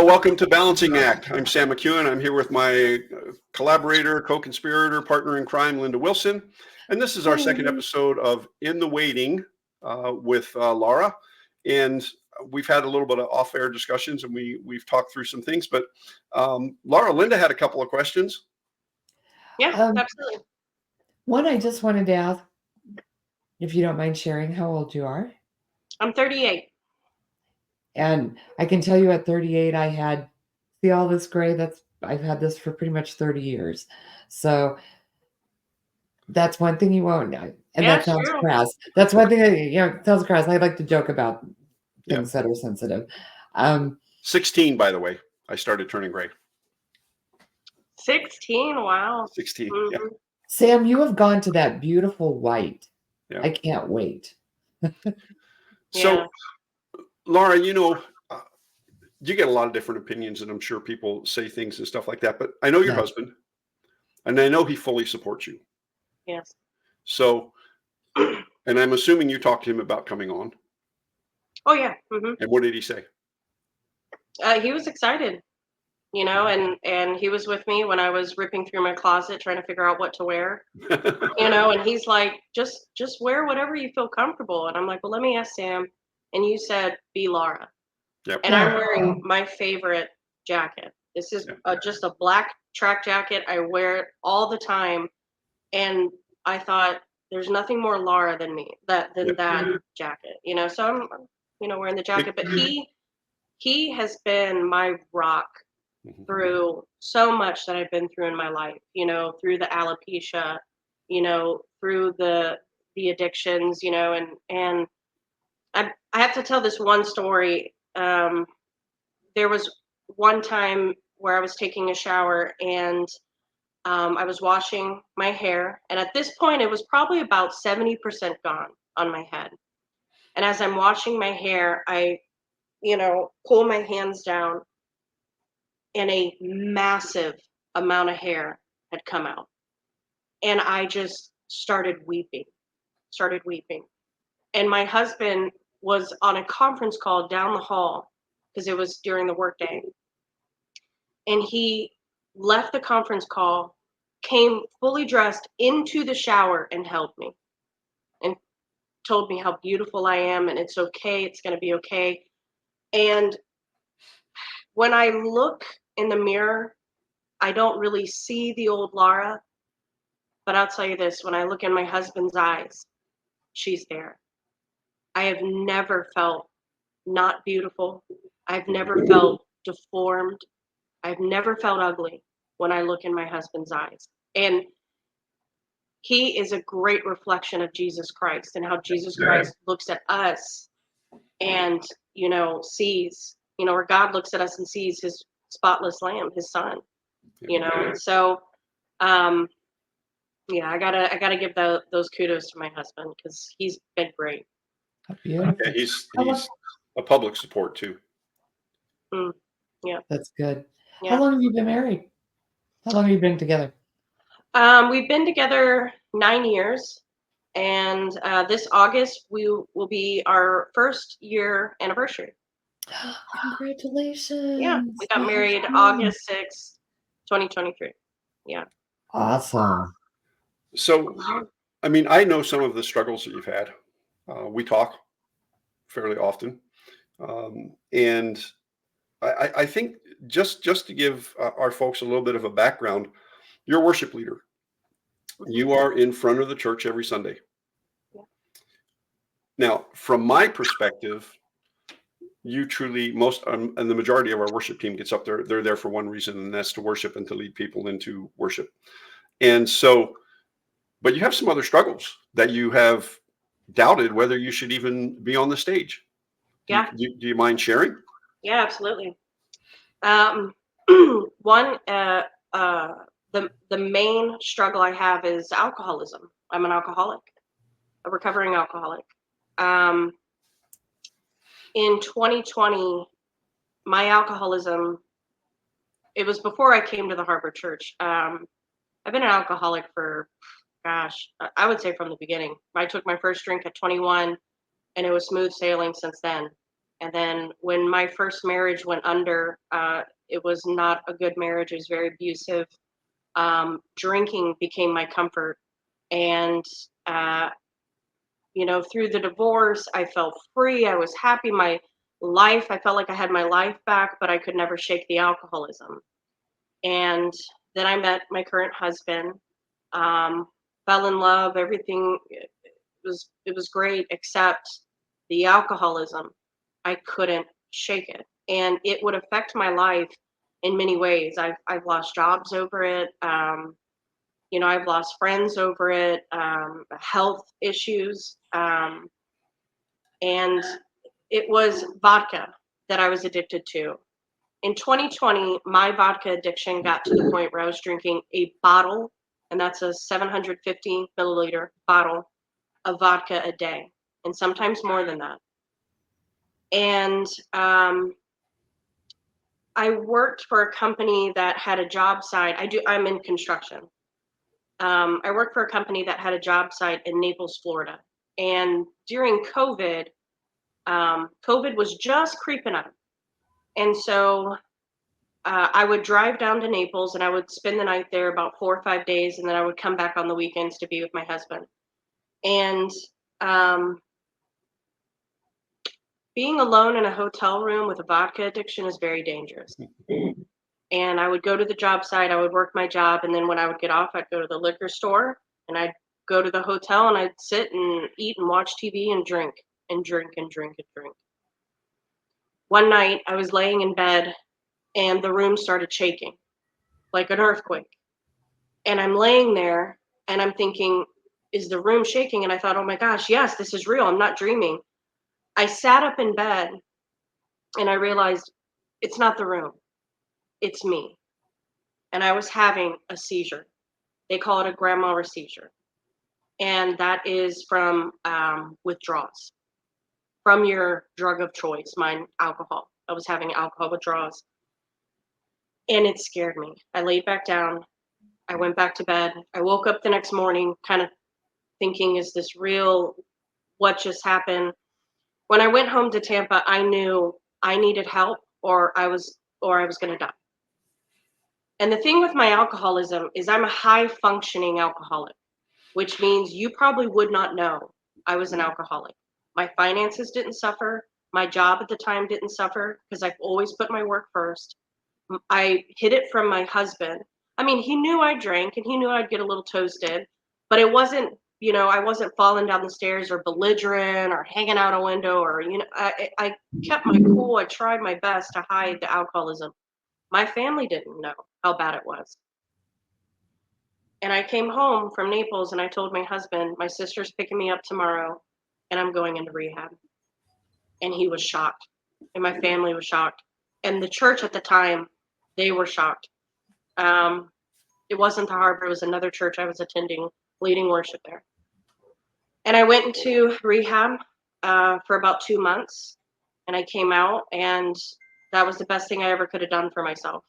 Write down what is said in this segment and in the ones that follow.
Well, welcome to Balancing Act. I'm Sam McEwen. I'm here with my collaborator, co-conspirator, partner in crime, Linda Wilson. And this is our second episode of In the Waiting with Lara. And we've had a little bit of off-air discussions and we've talked through some things. But Lara, Linda had a couple of questions. Yeah, absolutely. One, I just wanted to ask, if you don't mind sharing, how old you are. I'm 38. And I can tell you at 38, I had, see all this gray, I've had this for pretty much 30 years. So that's one thing you won't know. And Yeah, that sounds true. crass. That's one thing that, it sounds crass. I like to joke about things Yeah. that are sensitive. 16, by the way, I started turning gray. 16, wow. 16, Mhm. yeah. Sam, you have gone to that beautiful white. Yeah. I can't wait. So, Yeah. Lara, you get a lot of different opinions, and I'm sure people say things and stuff like that. But I know your Yeah. husband, and I know he fully supports you. Yes. So, and I'm assuming you talked to him about coming on. Oh, yeah. Hmm. And what did he say? He was excited, and he was with me when I was ripping through my closet trying to figure out what to wear, and he's like, just wear whatever you feel comfortable. And I'm like, well, let me ask Sam. And you said, be Lara. Yep. And I'm wearing my favorite jacket. This is just a black track jacket. I wear it all the time. And I thought, there's nothing more Lara than me, that jacket, so I'm, wearing the jacket. But he has been my rock Mhm. through so much that I've been through in my life, through the alopecia, through the addictions, and I have to tell this one story. There was one time where I was taking a shower and I was washing my hair. And at this point, it was probably about 70% gone on my head. And as I'm washing my hair, I, pull my hands down and a massive amount of hair had come out. And I just started weeping. And my husband was on a conference call down the hall because it was during the workday. And he left the conference call, came fully dressed into the shower and held me and told me how beautiful I am and it's okay, it's going to be okay. And when I look in the mirror, I don't really see the old Lara, but I'll tell you this, when I look in my husband's eyes, she's there. I have never felt not beautiful. I've never felt deformed. I've never felt ugly when I look in my husband's eyes. And he is a great reflection of Jesus Christ and how Jesus Christ looks at us and, sees, or God looks at us and sees his spotless lamb, his son, And so, yeah, I gotta give those kudos to my husband because he's been great. Beautiful. Yeah, he's a public support too. Yeah. That's good. Yeah. How long have you been married? How long have you been together? We've been together 9 years, and this August will be our first year anniversary. Congratulations. Yeah, we got married August 6th, 2023. Yeah. Awesome. So, I mean, I know some of the struggles that you've had. We talk fairly often. And I think just to give our folks a little bit of a background, you're a worship leader. You are in front of the church every Sunday. Yeah. Now, from my perspective, you truly and the majority of our worship team gets up there. They're there for one reason, and that's to worship and to lead people into worship. And so, but you have some other struggles that you have doubted whether you should even be on the stage. Yeah. Do you mind sharing? Yeah, absolutely. One, the main struggle I have is alcoholism. I'm an alcoholic, a recovering alcoholic. In 2020, my alcoholism, it was before I came to the Harbor Church. I've been an alcoholic for, gosh, I would say from the beginning. I took my first drink at 21, and it was smooth sailing since then. And then when my first marriage went under, it was not a good marriage. It was very abusive. Drinking became my comfort. And, through the divorce, I felt free. I was happy. I felt like I had my life back, but I could never shake the alcoholism. And then I met my current husband, fell in love. Everything it was great, except the alcoholism. I couldn't shake it, and it would affect my life in many ways. I've lost jobs over it. I've lost friends over it. Health issues, and it was vodka that I was addicted to. In 2020, my vodka addiction got to the point where I was drinking a bottle, and that's a 750 milliliter bottle of vodka a day, and sometimes more than that. And I worked for a company that had a job site. I'm in construction. I worked for a company that had a job site in Naples, Florida. And during COVID, COVID was just creeping up. And so I would drive down to Naples and I would spend the night there about 4 or 5 days. And then I would come back on the weekends to be with my husband. And being alone in a hotel room with a vodka addiction is very dangerous. And I would go to the job site, I would work my job, and then when I would get off, I'd go to the liquor store and I'd go to the hotel and I'd sit and eat and watch TV and drink and drink and drink and drink. One night I was laying in bed and the room started shaking like an earthquake. And I'm laying there and I'm thinking, is the room shaking? And I thought, oh my gosh, yes, this is real. I'm not dreaming. I sat up in bed and I realized it's not the room, it's me. And I was having a seizure. They call it a grand mal seizure. And that is from withdrawals from your drug of choice, mine, alcohol. I was having alcohol withdrawals. And it scared me. I laid back down. I went back to bed. I woke up the next morning kind of thinking, is this real? What just happened? When I went home to Tampa, I knew I needed help or I was going to die. And the thing with my alcoholism is I'm a high functioning alcoholic, which means you probably would not know I was an alcoholic. My finances didn't suffer. My job at the time didn't suffer because I've always put my work first. I hid it from my husband. I mean, he knew I drank and he knew I'd get a little toasted, but it wasn't, I wasn't falling down the stairs or belligerent or hanging out a window or, I kept my cool. I tried my best to hide the alcoholism. My family didn't know how bad it was. And I came home from Naples and I told my husband, my sister's picking me up tomorrow and I'm going into rehab. And he was shocked. And my family was shocked. And the church at the time, they were shocked. It wasn't the Harbor, it was another church I was attending, leading worship there. And I went into rehab for about 2 months. And I came out and that was the best thing I ever could have done for myself.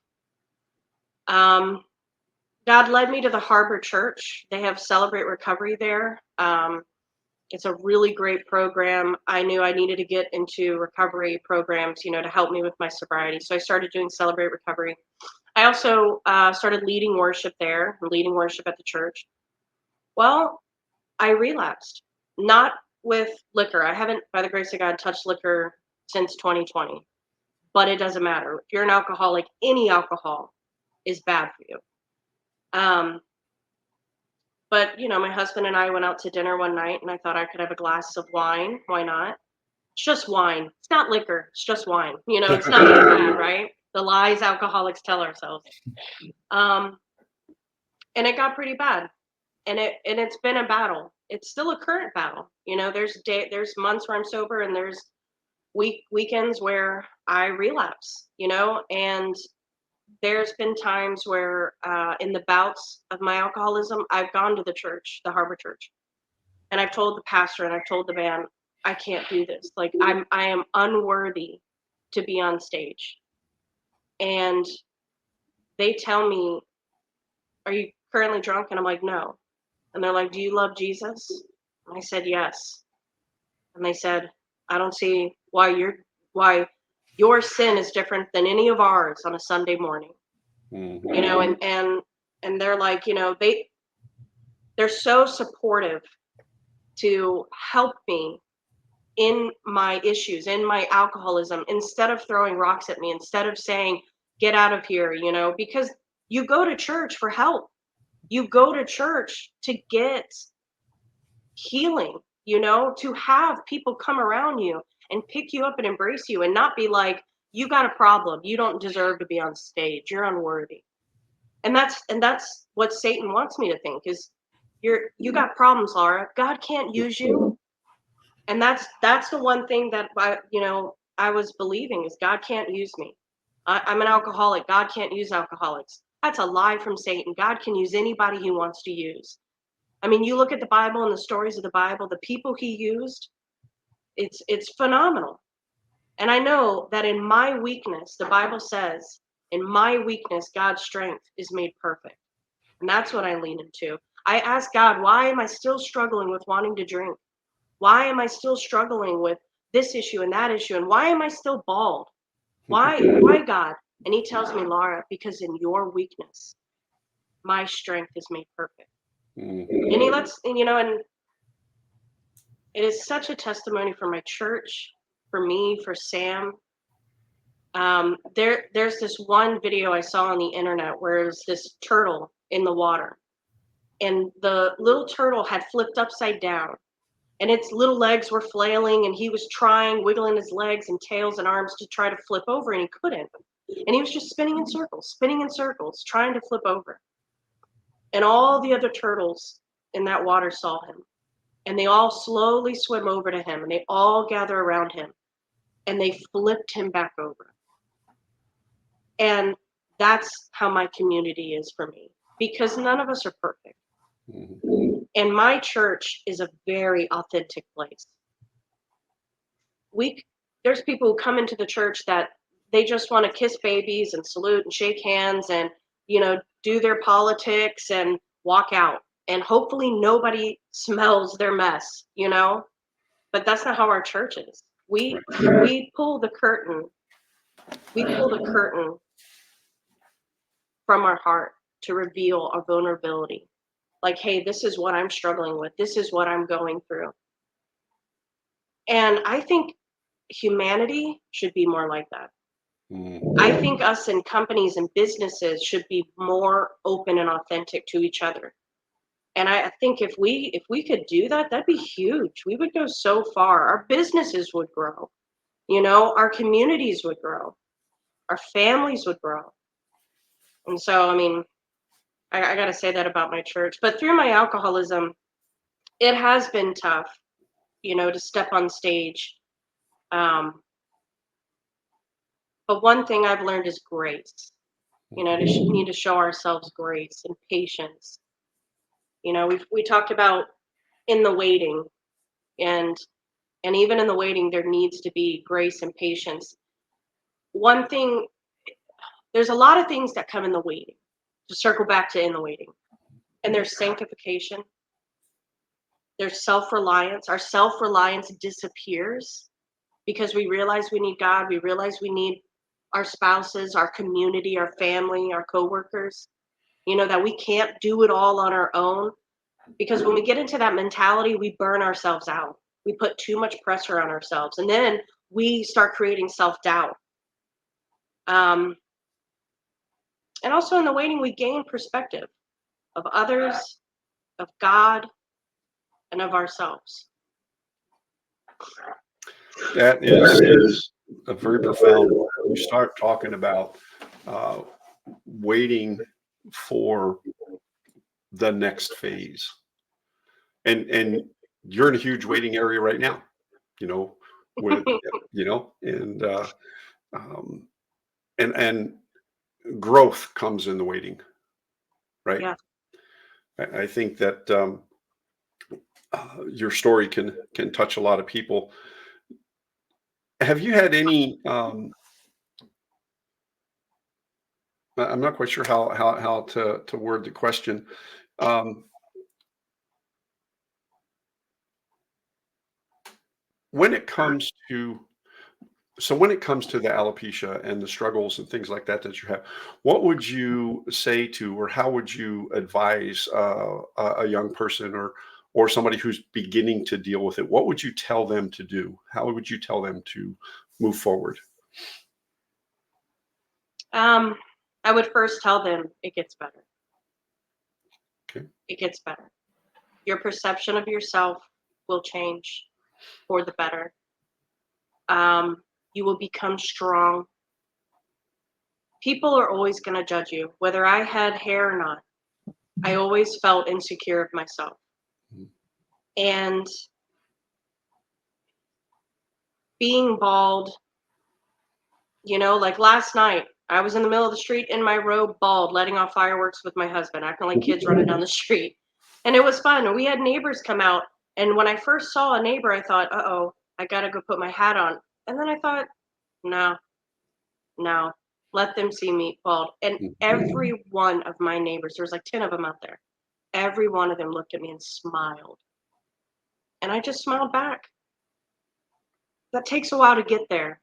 God led me to the Harbor Church. They have Celebrate Recovery there. It's a really great program. I knew I needed to get into recovery programs, to help me with my sobriety. So I started doing Celebrate Recovery. I also started leading worship there, leading worship at the church. Well, I relapsed, not with liquor. I haven't, by the grace of God, touched liquor since 2020, but it doesn't matter. If you're an alcoholic, any alcohol is bad for you. But, my husband and I went out to dinner one night and I thought I could have a glass of wine. Why not? It's just wine. It's not liquor. It's just wine. It's not that bad, right? The lies alcoholics tell ourselves. And it got pretty bad. And it's been a battle. It's still a current battle. There's months where I'm sober and there's weekends where I relapse, and there's been times where in the bouts of my alcoholism, I've gone to the church, the Harbor Church, and I've told the pastor and I've told the band, I can't do this. Like I am unworthy to be on stage. And they tell me, are you currently drunk? And I'm like, no. And they're like, do you love Jesus? And I said, yes. And they said, I don't see why you're why your sin is different than any of ours on a Sunday morning. Mhm. You know, and they're like, you know, they're so supportive to help me in my issues, in my alcoholism, instead of throwing rocks at me, instead of saying, get out of here, you know, because you go to church for help. You go to church to get healing, you know, to have people come around you and pick you up and embrace you and not be like, you got a problem. You don't deserve to be on stage. You're unworthy. And that's what Satan wants me to think is you got problems, Lara. God can't use you. And that's the one thing that I was believing is God can't use me. I'm an alcoholic. God can't use alcoholics. That's a lie from Satan. God can use anybody he wants to use. I mean, you look at the Bible and the stories of the Bible, the people he used, it's phenomenal. And I know that in my weakness, the Bible says, in my weakness, God's strength is made perfect. And that's what I lean into. I ask God, why am I still struggling with wanting to drink? Why am I still struggling with this issue and that issue? And why am I still bald? Why, God? And he tells me, Lara, because in your weakness, my strength is made perfect. Mhm. And he lets, and, you know, and it is such a testimony for my church, for me, for Sam. There's this one video I saw on the internet where there's this turtle in the water, and the little turtle had flipped upside down, and its little legs were flailing, and he was trying, wiggling his legs and tails and arms to try to flip over, and he couldn't. And he was just spinning in circles, trying to flip over. And all the other turtles in that water saw him, and they all slowly swim over to him, and they all gather around him, and they flipped him back over. And that's how my community is for me, because none of us are perfect. Mhm. And my church is a very authentic place. There's people who come into the church that they just want to kiss babies and salute and shake hands and, you know, do their politics and walk out. And hopefully nobody smells their mess, you know? But that's not how our church is. We Right. we pull the curtain. We pull the curtain from our heart to reveal our vulnerability. Like, hey, this is what I'm struggling with. This is what I'm going through. And I think humanity should be more like that. Mhm. I think us in companies and businesses should be more open and authentic to each other. And I think if we could do that, that'd be huge. We would go so far. Our businesses would grow. You know, our communities would grow. Our families would grow. And so, I mean, I got to say that about my church. But through my alcoholism, it has been tough, you know, to step on stage. Um, but one thing I've learned is grace. You know, need to show ourselves grace and patience. You know, we talked about in the waiting, and even in the waiting, there needs to be grace and patience. One thing, there's a lot of things that come in the waiting. To circle back to in the waiting, and there's sanctification. There's self-reliance. Our self-reliance disappears because we realize we need God. We realize we need our spouses, our community, our family, our coworkers. You know, that we can't do it all on our own. Because when we get into that mentality, we burn ourselves out. We put too much pressure on ourselves. And then we start creating self-doubt. Um, and also in the waiting, we gain perspective of others, of God, and of ourselves. That is a very profound. You start talking about uh, waiting for the next phase, and you're in a huge waiting area right now. You know, with and um, and growth comes in the waiting, right? Yeah. I think that your story can touch a lot of people. Have you had any? I'm not quite sure how to word the question. Um, when it comes to So when it comes to the alopecia and the struggles and things like that you have, what would you say to, or how would you advise a young person or somebody who's beginning to deal with it? What would you tell them to do? How would you tell them to move forward? I would first tell them it gets better. Okay. It gets better. Your perception of yourself will change for the better. You will become strong. People are always going to judge you, whether I had hair or not. I always felt insecure of myself. Mhm. And being bald, like last night, I was in the middle of the street in my robe, bald, letting off fireworks with my husband, acting like kids running down the street. And it was fun. And we had neighbors come out. And when I first saw a neighbor, I thought, uh-oh, I got to go put my hat on. And then I thought, no, no, let them see me bald. And every one of my neighbors, there was like 10 of them out there, every one of them looked at me and smiled. And I just smiled back. That takes a while to get there.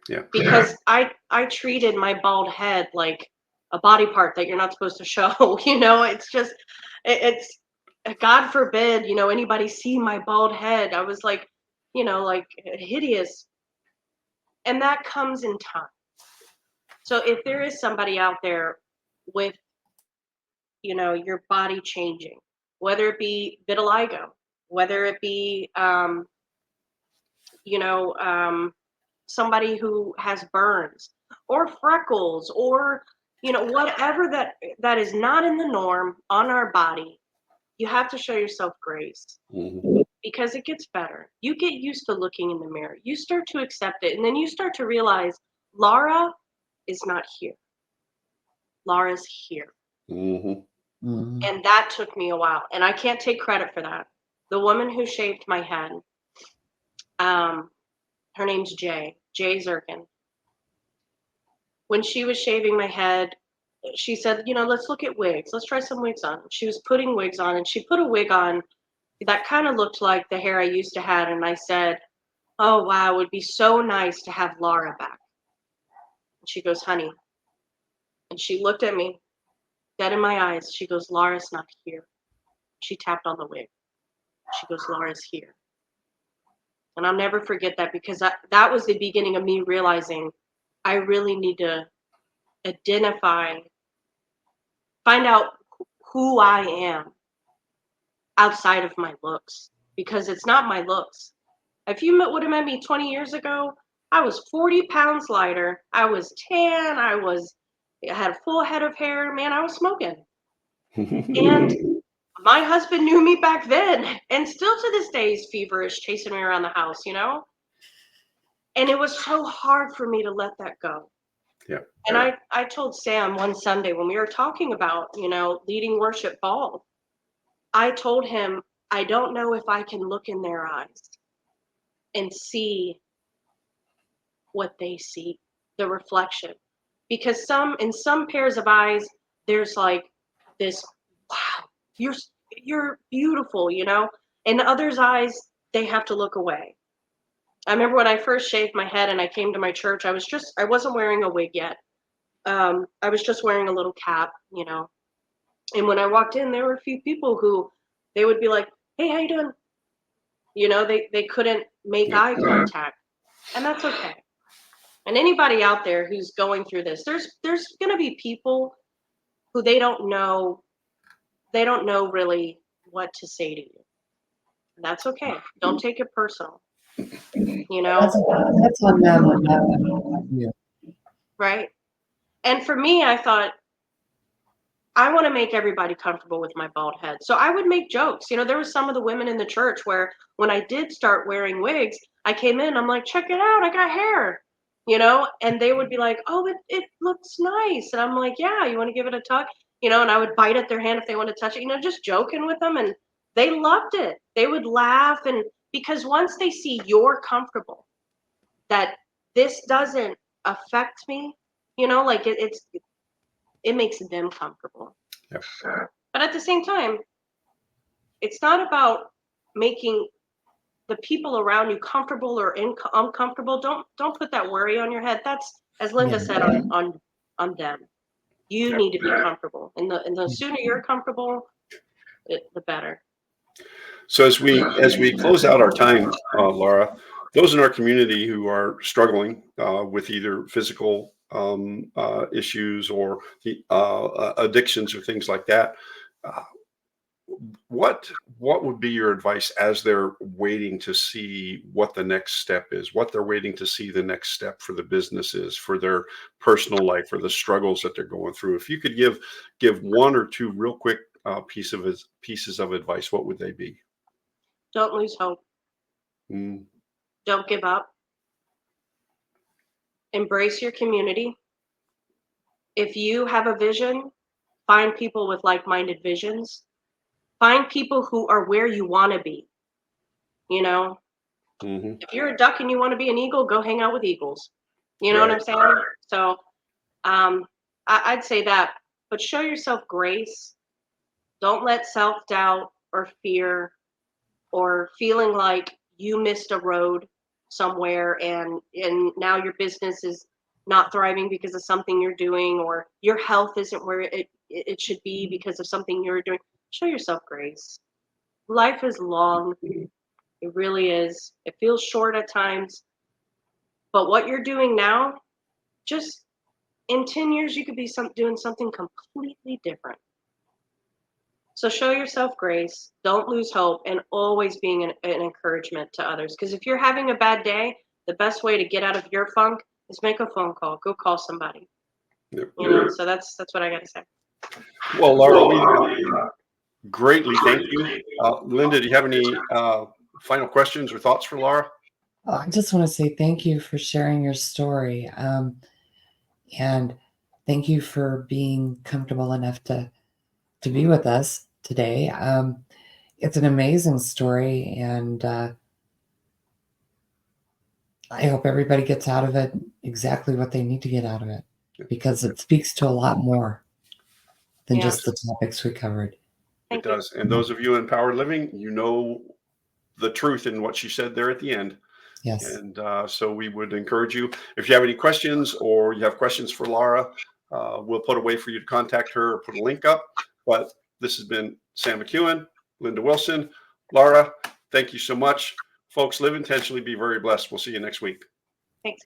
Yeah. Because I treated my bald head like a body part that you're not supposed to show. It's just it's God forbid, anybody see my bald head. I was like, like hideous. And that comes in time. So if there is somebody out there with, your body changing, whether it be vitiligo, whether it be you know, somebody who has burns or freckles or whatever that is not in the norm on our body, you have to show yourself grace Mhm. because it gets better. You get used to looking in the mirror, you start to accept it, and then you start to realize Lara is not here. Lara's here. Mhm. Mhm. And that took me a while, and I can't take credit for that. The woman who shaved my head, um her name's Jay Zirkin. When she was shaving my head, she said, let's look at wigs. Let's try some wigs on. She was putting wigs on, and she put a wig on that kind of looked like the hair I used to have. And I said, oh, wow, it would be so nice to have Lara back. And she goes, honey. And she looked at me dead in my eyes. She goes, Lara's not here. She tapped on the wig. She goes, Lara's here. And I'll never forget that because that was the beginning of me realizing I really need to identify, find out who I am outside of my looks because it's not my looks. If you would have met me 20 years ago, I was 40 pounds lighter. I was tan. I had a full head of hair. Man, I was smoking. And my husband knew me back then and still to this day is feverish chasing me around the house. And it was so hard for me to let that go. Yeah. And I told Sam one Sunday when we were talking about, leading worship bald, I told him, I don't know if I can look in their eyes and see what they see, the reflection. Because in some pairs of eyes, there's like this, wow, you're beautiful, In others' eyes, they have to look away. I remember when I first shaved my head and I came to my church, I wasn't wearing a wig yet. I was just wearing a little cap. And when I walked in, there were a few people who they would be like, hey, how you doing? They couldn't make Yeah. eye contact. And that's okay. And anybody out there who's going through this, there's going to be people who they don't know really what to say to you. And that's okay. Don't take it personal. That's that's on them and not on you. Right? And for me, I thought I want to make everybody comfortable with my bald head. So I would make jokes. There were some of the women in the church where when I did start wearing wigs, I came in, I'm like, check it out, I got hair. And they would be like, oh, it looks nice. And I'm like, yeah, you want to give it a tuck? And I would bite at their hand if they want to touch it, just joking with them. And they loved it. They would laugh. And because once they see you're comfortable, that this doesn't affect me, like it makes them comfortable. Yeah. But at the same time, it's not about making the people around you comfortable or uncomfortable, don't put that worry on your head. That's, as Linda said, on them. You need to be comfortable, and the sooner you're comfortable, the better. So as we close out our time, Lara, those in our community who are struggling with either physical issues or the addictions or things like that, what would be your advice as they're waiting to see what the next step is, what they're waiting to see the next step for the businesses, for their personal life, or the struggles that they're going through? If you could give one or two real quick pieces of advice, what would they be? Don't lose hope. Mm. Don't give up. Embrace your community. If you have a vision, find people with like-minded visions. Find people who are where you want to be. You know, Mm-hmm. if you're a duck and you want to be an eagle, go hang out with eagles. You know Right. what I'm saying? So I'd say that, but show yourself grace. Don't let self-doubt or fear or feeling like you missed a road somewhere and now your business is not thriving because of something you're doing, or your health isn't where it should be because of something you're doing. Show yourself grace. Life is long. It really is. It feels short at times, but what you're doing now, just in 10 years, you could be doing something completely different. So show yourself grace, don't lose hope, and always being an encouragement to others. Because if you're having a bad day, the best way to get out of your funk is make a phone call. Go call somebody. Yep. You know, so that's what I got to say. Well, Lara, we greatly thank you. Linda, do you have any final questions or thoughts for Lara? Oh, I just want to say thank you for sharing your story. And thank you for being comfortable enough to be with us today. It's an amazing story, and I hope everybody gets out of it exactly what they need to get out of it, because it speaks to a lot more than just the topics we covered. It does. And those of you in Power Living, you know the truth in what she said there at the end. Yes. And so we would encourage you, if you have any questions or you have questions for Lara, we'll put a way for you to contact her or put a link up. But this has been Sam McEwen, Linda Wilson, Lara. Thank you so much. Folks, live intentionally, be very blessed. We'll see you next week. Thanks.